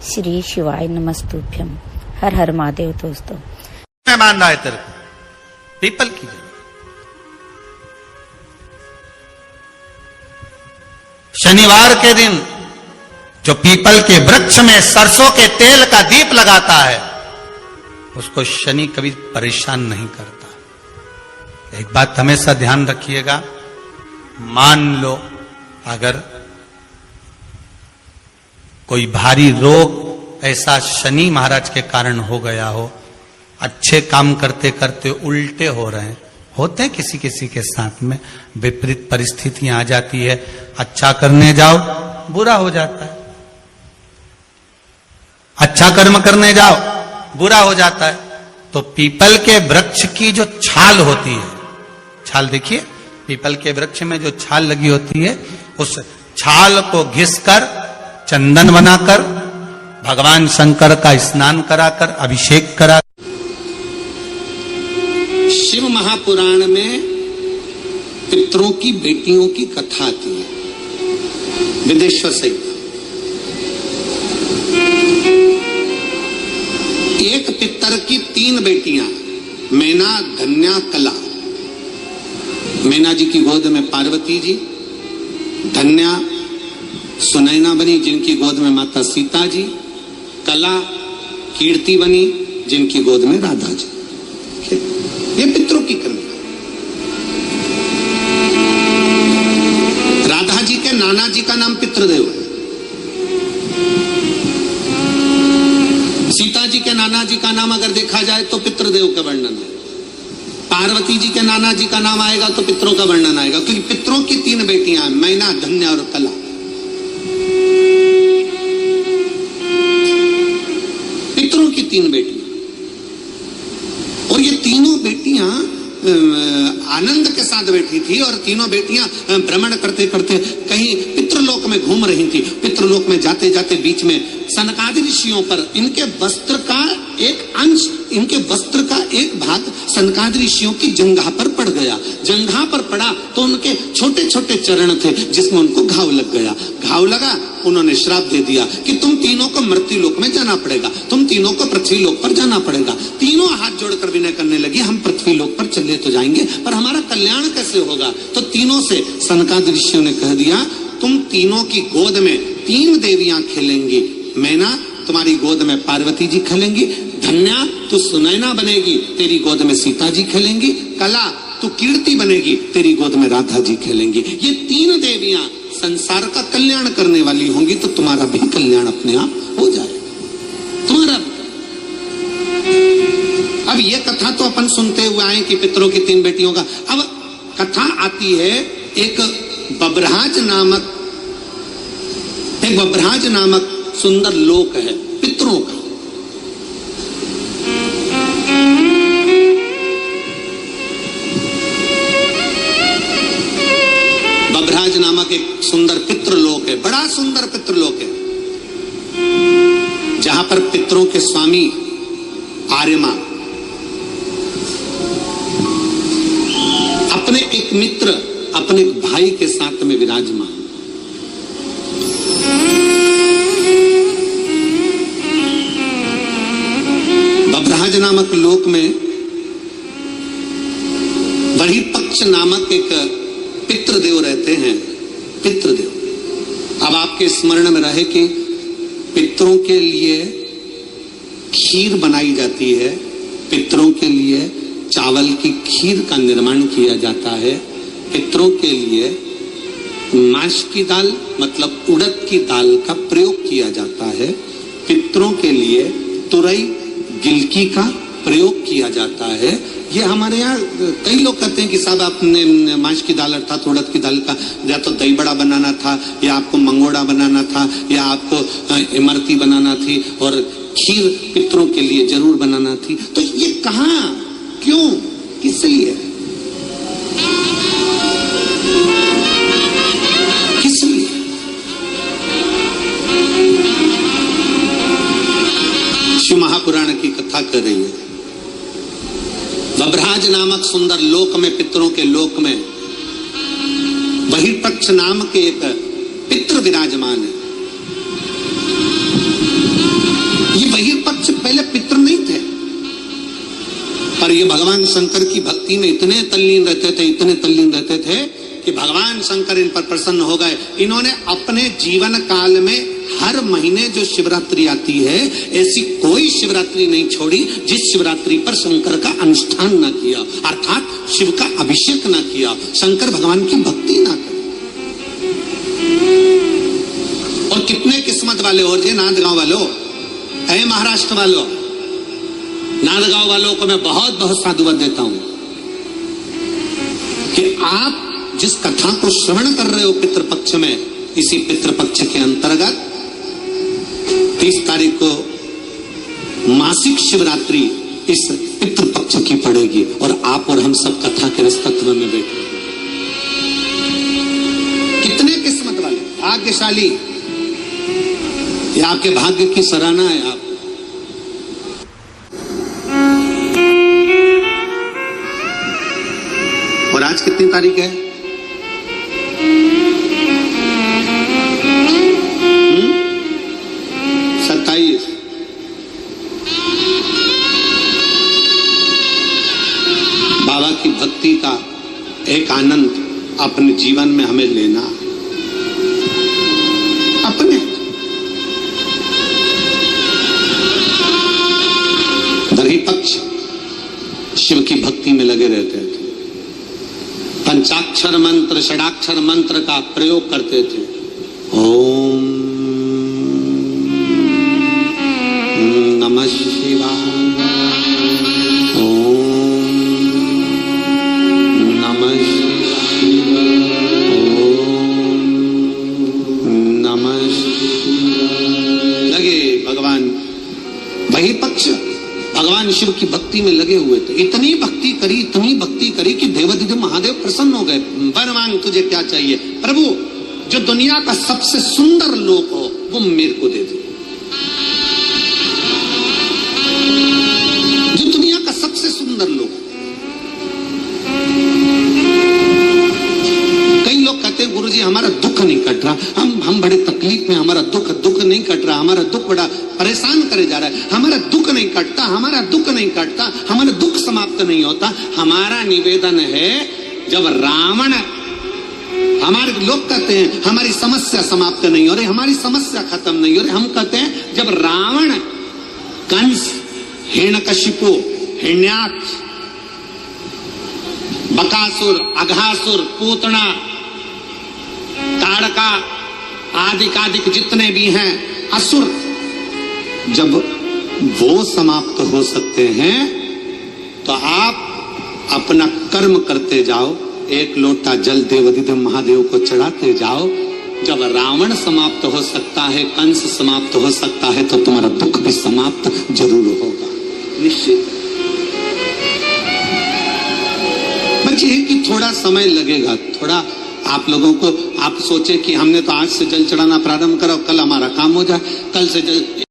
श्री शिवाय नमस्तुभ्यम। हर हर महादेव। दोस्तों मैं मान रहा है तेरे को पीपल की जड़। शनिवार के दिन जो पीपल के वृक्ष में सरसों के तेल का दीप लगाता है उसको शनि कभी परेशान नहीं करता। एक बात हमेशा ध्यान रखिएगा, मान लो अगर कोई भारी रोग ऐसा शनि महाराज के कारण हो गया हो, अच्छे काम करते करते उल्टे हो रहे हैं, होते हैं किसी किसी के साथ में, विपरीत परिस्थितियां आ जाती है, अच्छा करने जाओ बुरा हो जाता है, अच्छा कर्म करने जाओ बुरा हो जाता है। तो पीपल के वृक्ष की जो छाल होती है, छाल देखिए, पीपल के वृक्ष में जो छाल लगी होती है, उस छाल को घिसकर चंदन बनाकर भगवान शंकर का स्नान कराकर अभिषेक करा। शिव महापुराण में पितरों की बेटियों की कथा आती है, विदेश्वर से। एक पितर की 3 बेटियां, मैना, धन्या, कला। मैना जी की गोद में पार्वती जी, धन्या सुनैना बनी जिनकी गोद में माता सीता जी, कला कीर्ति बनी जिनकी गोद में राधा जी। ये पितरों की कन्या। राधा जी के नाना जी का नाम पितृदेव है, सीता जी के नाना जी का नाम अगर देखा जाए तो पितृदेव का वर्णन है, पार्वती जी के नाना जी का नाम आएगा तो पितरों का वर्णन आएगा, क्योंकि पितरों की 3 बेटियां हैं, मैना, धन्या और कला। पितरों की 3 बेटियां, और ये तीनों बेटियां आनंद के साथ बैठी थी, और तीनों बेटियां भ्रमण करते करते कहीं पितृलोक में घूम रही थी। पितृलोक में जाते जाते बीच में सनकादि ऋषियों पर इनके वस्त्र का एक अंश, इनके वस्त्र का एक भाग सनकादि ऋषियों की जंघा पर पड़ गया। जंघा पर पड़ा तो उनके छोटे छोटे चरण थे जिसमें उनको घाव लग गया। घाव लगा, उन्होंने श्राप दे दिया कि तुम तीनों को मृत्यु लोक में जाना पड़ेगा, तुम तीनों को पृथ्वी लोक पर जाना पड़ेगा। तीनों हाथ जोड़कर विनय करने लगी, हम पृथ्वी लोक पर चले तो जाएंगे, पर हमारा कल्याण कैसे होगा? तो तीनों से सनकादि ऋषियों ने कह दिया, तुम तीनों की गोद में 3 देवियां खेलेंगी। मैना, तुम्हारी गोद में पार्वती जी खेलेंगी। धन्या, तू सुनैना बनेगी, तेरी गोद में सीता जी खेलेंगी। कला, तू कीर्ति बनेगी, तेरी गोद में राधा जी खेलेंगी। ये 3 देवियां संसार का कल्याण करने वाली होंगी, तो तुम्हारा भी कल्याण अपने आप हो जाएगा, तुम्हारा। अब ये कथा तो अपन सुनते हुए आए कि पितरों की 3 बेटियों का। अब कथा आती है एक बब्रहाज नामक सुंदर लोक है पितरों का। बब्रहाज नामक एक सुंदर पितृलोक है, बड़ा सुंदर पितृलोक है, जहां पर पितरों के स्वामी आर्यमा अपने एक मित्र, अपने एक भाई के साथ में विराजमान। बब्रहाज नामक लोक में बहिर्पक्ष नामक एक पितृदेव रहते हैं, पितृदेव। अब आपके स्मरण में रहे कि पितरों के लिए खीर बनाई जाती है, पितरों के लिए चावल की खीर का निर्माण किया जाता है, पितरों के लिए माश की दाल मतलब उड़द की दाल का प्रयोग किया जाता है, पितरों के लिए तुरई गिलकी का प्रयोग किया जाता है। ये हमारे यहाँ कई लोग कहते हैं कि साहब आपने माश की दाल अर्थात उड़द की दाल का या तो दही बड़ा बनाना था, या आपको मंगोड़ा बनाना था, या आपको इमरती बनाना थी, और खीर पितरों के लिए जरूर बनाना थी। तो ये कहाँ, क्यों, किस लिए, किस लिए? शिव महापुराण की कथा कर रही है। बब्रहाज नामक सुंदर लोक में, पितरों के लोक में बहिर्पक्ष नाम के एक पितृ विराजमान है। भगवान शंकर की भक्ति में इतने तल्लीन रहते थे कि भगवान शंकर इन पर प्रसन्न हो गए। इन्होंने अपने जीवन काल में हर महीने जो शिवरात्रि आती है, ऐसी कोई शिवरात्रि नहीं छोड़ी जिस शिवरात्रि पर शंकर का अनुष्ठान न किया, अर्थात शिव का अभिषेक न किया, शंकर भगवान की भक्ति ना करी। और कितने किस्मत वाले हो जी नांदगांव वालों, ऐ महाराष्ट्र वालों, नांदगांव वालों को मैं बहुत बहुत साधुवाद देता हूं कि आप जिस कथा को श्रवण कर रहे हो पितृपक्ष में, इसी पितृपक्ष के अंतर्गत 30 तारीख को मासिक शिवरात्रि इस पितृपक्ष की पड़ेगी और आप और हम सब कथा के रसतत्व में बैठे। कितने किस्मत वाले, भाग्यशाली, ये आपके भाग्य की सराहना है। आप और आज कितनी तारीख है? बाबा की भक्ति का एक आनंद अपने जीवन में हमें लेना, अपने दरही पक्ष शिव की भक्ति में लगे रहते थे, पंचाक्षर मंत्र षडाक्षर मंत्र का प्रयोग करते थे। ओम नमः शिवाय, वही पक्ष भगवान शिव की भक्ति में लगे हुए थे। इतनी भक्ति करी कि देवाधिदेव महादेव प्रसन्न हो गए। वर मांग तुझे क्या चाहिए? प्रभु, जो दुनिया का सबसे सुंदर लोक हो वो मेरे को दे दे। जो दुनिया का सबसे सुंदर लोक। कई लोग कहते हैं गुरुजी हमारा दुख नहीं कट रहा, हम बड़े तकलीफ में, हमारा दुख नहीं कट रहा, हमारा दुख बड़ा परेशान करे जा रहा है, हमारा दुख नहीं कटता, हमारा दुख समाप्त नहीं होता। हमारा निवेदन है, जब रावण, हमारे लोग कहते हैं हमारी समस्या समाप्त नहीं हो रही, हमारी समस्या खत्म नहीं हो रही। हम कहते हैं जब रावण, कंस, हिरण्यकशिपु, हिरण्याक्ष, बकासुर, अघासुर, पूतना, ताड़का आदि जितने भी हैं असुर, जब वो समाप्त हो सकते हैं तो आप अपना कर्म करते जाओ, एक लोटा जल देवाधिदेव महादेव को चढ़ाते जाओ। जब रावण समाप्त हो सकता है, कंस समाप्त हो सकता है, तो तुम्हारा दुख भी समाप्त जरूर होगा, निश्चित। बस ये कि थोड़ा समय लगेगा, थोड़ा आप लोगों को, आप सोचे कि हमने तो आज से जल चढ़ाना प्रारंभ करा, कल हमारा काम हो जाए, कल से जल